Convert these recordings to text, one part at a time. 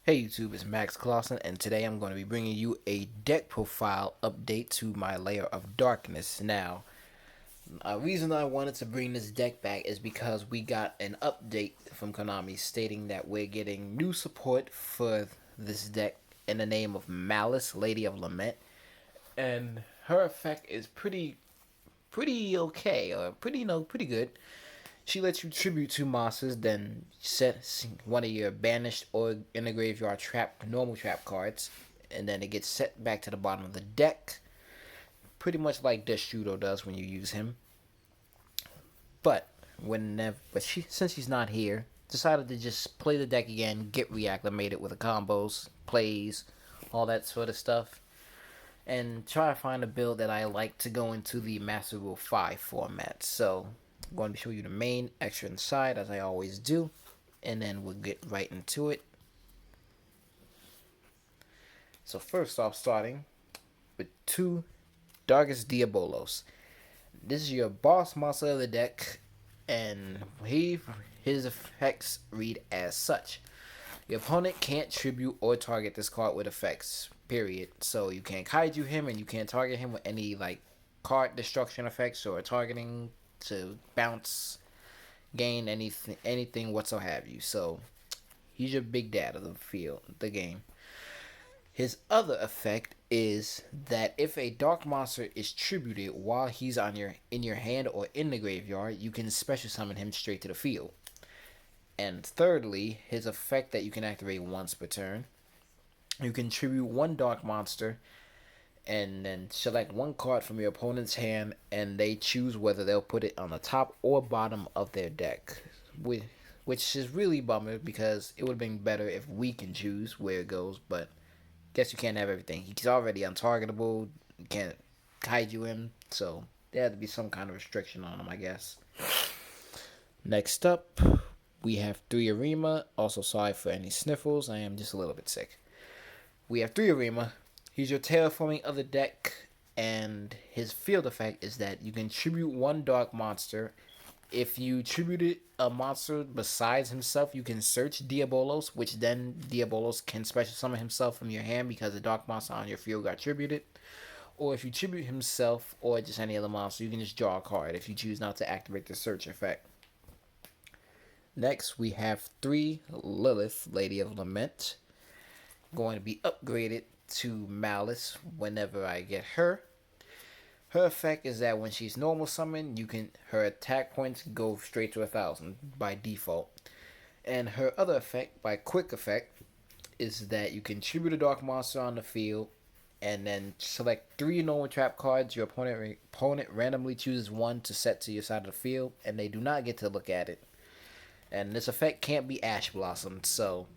Hey YouTube, it's Max Clausen, and today I'm going to be bringing you a deck profile update to my Lair of Darkness. Now, a reason I wanted to bring this deck back is because we got an update from Konami stating that we're getting new support for this deck in the name of Malice, Lady of Lament, and her effect is pretty okay, or pretty good. She lets you tribute two monsters, then set one of your banished or in the graveyard normal trap cards, and then it gets set back to the bottom of the deck, pretty much like Deshudo does when you use him. But since she's not here, decided to just play the deck again, get reacclimated with the combos, plays, all that sort of stuff, and try to find a build that I like to go into the Master Rule 5 format. So I'm going to show you the main extra inside, as I always do, and then we'll get right into it. So first off, starting with two Darkest Diabolos. This is your boss monster of the deck, and his effects read as such. Your opponent can't tribute or target this card with effects, period. So you can't kaiju him, and you can't target him with any like card destruction effects or targeting to bounce, gain anything whatsoever have you. So he's your big dad of the game. His other effect is that if a dark monster is tributed while he's in your hand or in the graveyard, you can special summon him straight to the field. And thirdly, his effect that you can activate once per turn. You can tribute one dark monster and then select one card from your opponent's hand, and they choose whether they'll put it on the top or bottom of their deck. Which is really bummer, because it would have been better if we can choose where it goes, but guess you can't have everything. He's already untargetable, you can't kaiju him, so there had to be some kind of restriction on him, I guess. Next up, we have 3 Arima. Also, sorry for any sniffles, I am just a little bit sick. We have 3 Arima. He's your terraforming of the deck, and his field effect is that you can tribute one dark monster. If you tributed a monster besides himself, you can search Diabolos, which then Diabolos can special summon himself from your hand because the dark monster on your field got tributed. Or if you tribute himself or just any other monster, you can just draw a card if you choose not to activate the search effect. Next, we have 3 Lilith, Lady of Lament. Going to be upgraded to Malice whenever I get her. Her effect is that when she's normal summoned, her attack points go straight to 1,000 by default. And her other effect, by quick effect, is that you can tribute a dark monster on the field and then select 3 normal trap cards. Your opponent randomly chooses one to set to your side of the field, and they do not get to look at it. And this effect can't be Ash Blossomed, so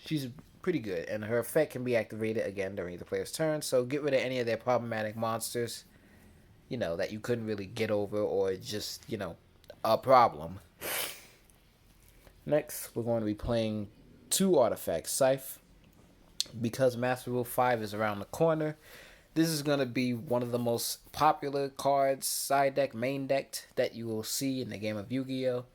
she's pretty good. And her effect can be activated again during the player's turn, so get rid of any of their problematic monsters, that you couldn't really get over, or just, a problem. Next, we're going to be playing 2 artifacts. Scythe. Because Master Rule 5 is around the corner, this is going to be one of the most popular cards, side deck, main deck, that you will see in the game of Yu-Gi-Oh!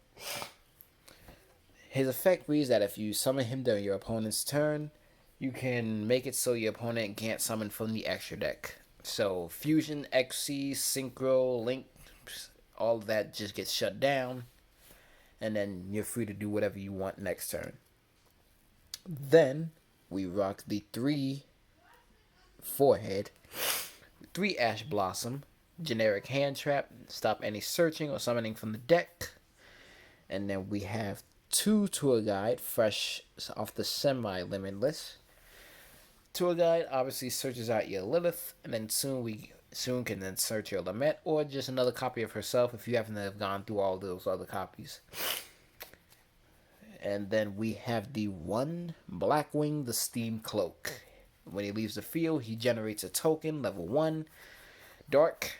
His effect reads that if you summon him during your opponent's turn, you can make it so your opponent can't summon from the extra deck. So Fusion, XC, Synchro, Link, all of that just gets shut down, and then you're free to do whatever you want next turn. Then we rock the 3 Forehead, 3 Ash Blossom, generic hand trap, stop any searching or summoning from the deck. And then we have 2 Tour Guide, fresh off the semi-limitless. Tour Guide obviously searches out your Lilith, and then soon can then search your Lament, or just another copy of herself if you happen to have gone through all those other copies. And then we have the 1 Blackwing, the Steam Cloak. When he leaves the field, he generates a token, level 1, dark,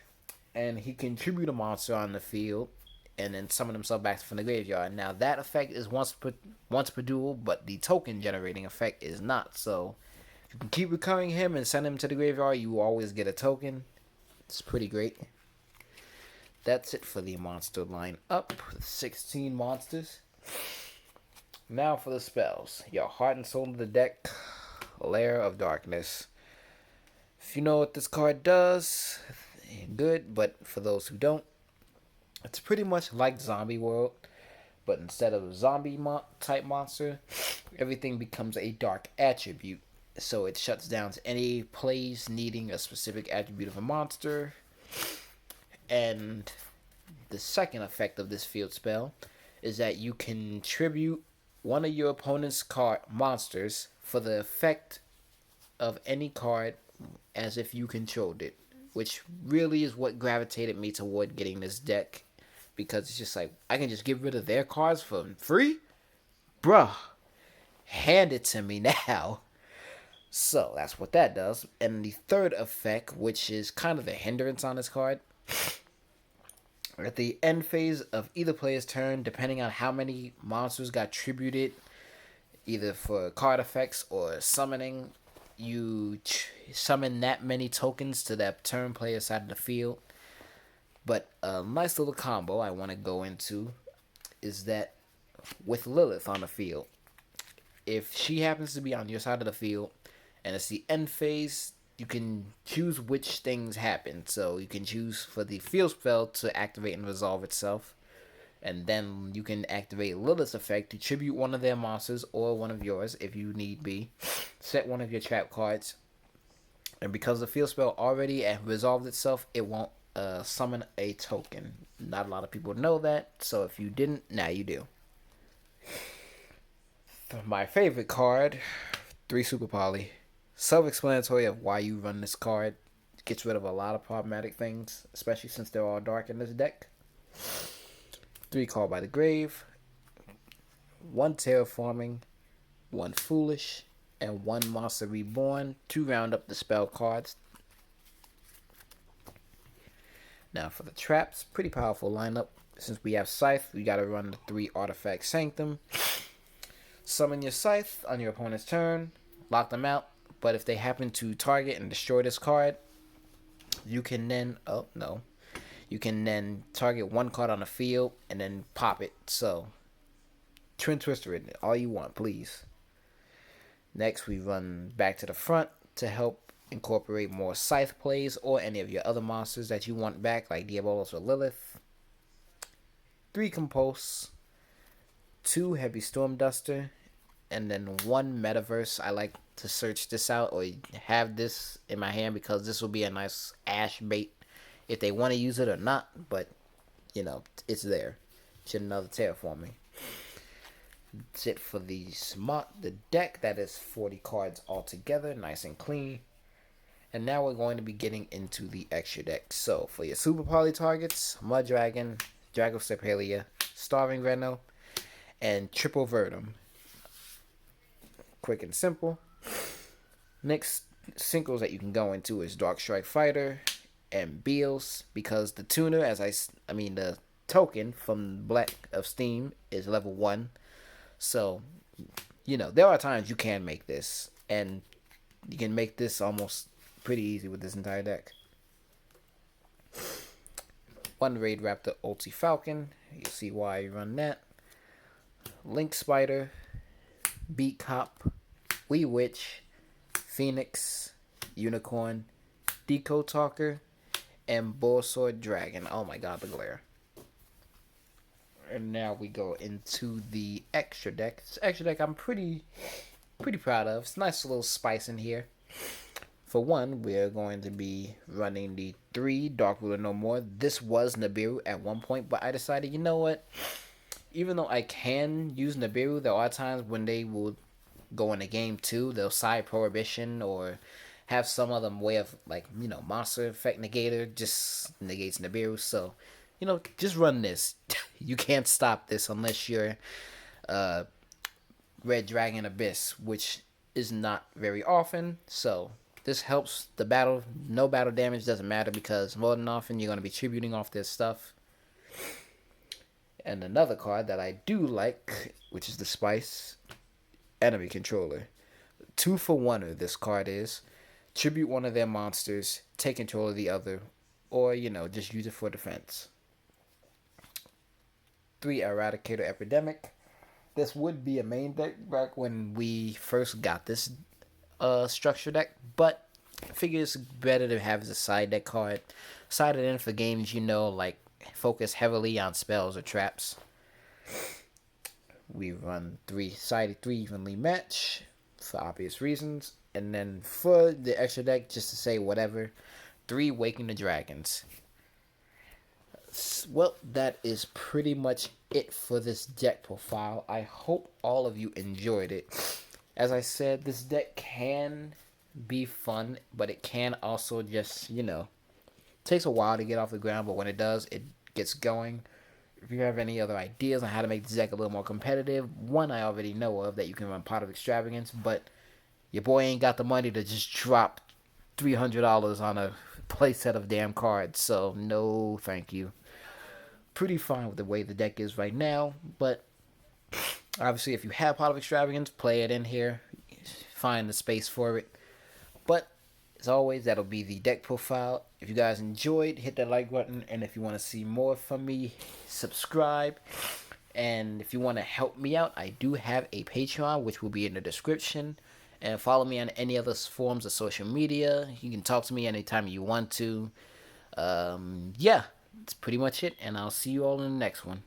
and he can tribute a monster on the field and then summon himself back from the graveyard. Now that effect is once per duel, but the token generating effect is not. So you can keep recurring him and send him to the graveyard, you will always get a token. It's pretty great. That's it for the monster line up. 16 monsters. Now for the spells. Your heart and soul of the deck, Lair of Darkness. If you know what this card does, good, but for those who don't, it's pretty much like Zombie World, but instead of a type monster, everything becomes a dark attribute. So it shuts down any plays needing a specific attribute of a monster. And the second effect of this field spell is that you can tribute one of your opponent's card monsters for the effect of any card as if you controlled it, which really is what gravitated me toward getting this deck, because it's just like I can just get rid of their cards for free, bruh. Hand it to me now. So that's what that does. And the third effect, which is kind of the hindrance on this card, at the end phase of either player's turn, depending on how many monsters got tributed, either for card effects or summoning, you summon that many tokens to that turn player side of the field. But a nice little combo I want to go into is that with Lilith on the field, if she happens to be on your side of the field and it's the end phase, you can choose which things happen. So you can choose for the field spell to activate and resolve itself. And then you can activate Lilith's effect to tribute one of their monsters or one of yours if you need be. Set one of your trap cards. And because the field spell already resolved itself, it won't summon a token. Not a lot of people know that. So if you didn't, now you do. My favorite card, 3 Super Poly. Self-explanatory of why you run this card. Gets rid of a lot of problematic things, especially since they're all dark in this deck. 3 Called by the Grave, 1 Terraforming, 1 Foolish, and 1 Monster Reborn to round up the spell cards. Now for the traps, pretty powerful lineup. Since we have Scythe, we gotta run the 3 Artifact Sanctum. Summon your Scythe on your opponent's turn, lock them out, but if they happen to target and destroy this card, you can then, you can then target 1 card on the field and then pop it. So, Twin Twister it, all you want, please. Next, we run back to the front to help incorporate more Scythe plays or any of your other monsters that you want back, like Diabolos or Lilith. 3 Compulse, 2 Heavy Storm Duster, and then 1 Metaverse. I like to search this out or have this in my hand because this will be a nice ash bait if they want to use it or not, but you know, it's there. Just another terraforming. That's it for the deck. That is 40 cards altogether, nice and clean. And now we're going to be getting into the extra deck. So for your Super Poly targets, Mud Dragon, Dragosepalia, Starving Reno, and Triple Verdum. Quick and simple. Next synchros that you can go into is Dark Strike Fighter and Beals, because the tuner, the token from Black of Steam is level 1. So, you know, there are times you can make this, and you can make this almost pretty easy with this entire deck. 1 Raid Raptor Ulti Falcon, you'll see why you run that. Link Spider, Beat Cop, Wee Witch, Phoenix, Unicorn, Decode Talker, and Bull Sword Dragon. Oh my god, the glare. And now we go into the extra deck. This extra deck I'm pretty proud of. It's a nice little spice in here. For one, we're going to be running the 3 Dark Ruler No More. This was Nibiru at one point, but I decided, you know what? Even though I can use Nibiru, there are times when they will go in a game too. They'll side Prohibition or have some other way of, like, you know, Monster Effect Negator just negates Nibiru. So, you know, just run this. You can't stop this unless you're Red Dragon Abyss, which is not very often. So this helps the battle. No battle damage doesn't matter because more than often you're going to be tributing off this stuff. And another card that I do like, which is the Spice, Enemy Controller. 2 for 1 this card is. Tribute one of their monsters, take control of the other, or, you know, just use it for defense. 3 Eradicator Epidemic. this would be a main deck back when we first got this structure deck, but I figure it's better to have as a side deck card. Sided in for games like focus heavily on spells or traps. We run three evenly match for obvious reasons. And then for the extra deck, just to say whatever, 3 Waking the Dragons. Well, that is pretty much it for this deck profile. I hope all of you enjoyed it. As I said, this deck can be fun, but it can also just, takes a while to get off the ground, but when it does, it gets going. If you have any other ideas on how to make this deck a little more competitive, one I already know of that you can run Pot of Extravagance, but your boy ain't got the money to just drop $300 on a playset of damn cards, so no thank you. Pretty fine with the way the deck is right now, but obviously if you have Pot of Extravagance, play it in here, find the space for it. But as always, that'll be the deck profile. If you guys enjoyed, hit that like button, and if you want to see more from me, subscribe. And if you want to help me out, I do have a Patreon, which will be in the description. And follow me on any other forms of social media. You can talk to me anytime you want to. Yeah, that's pretty much it, and I'll see you all in the next one.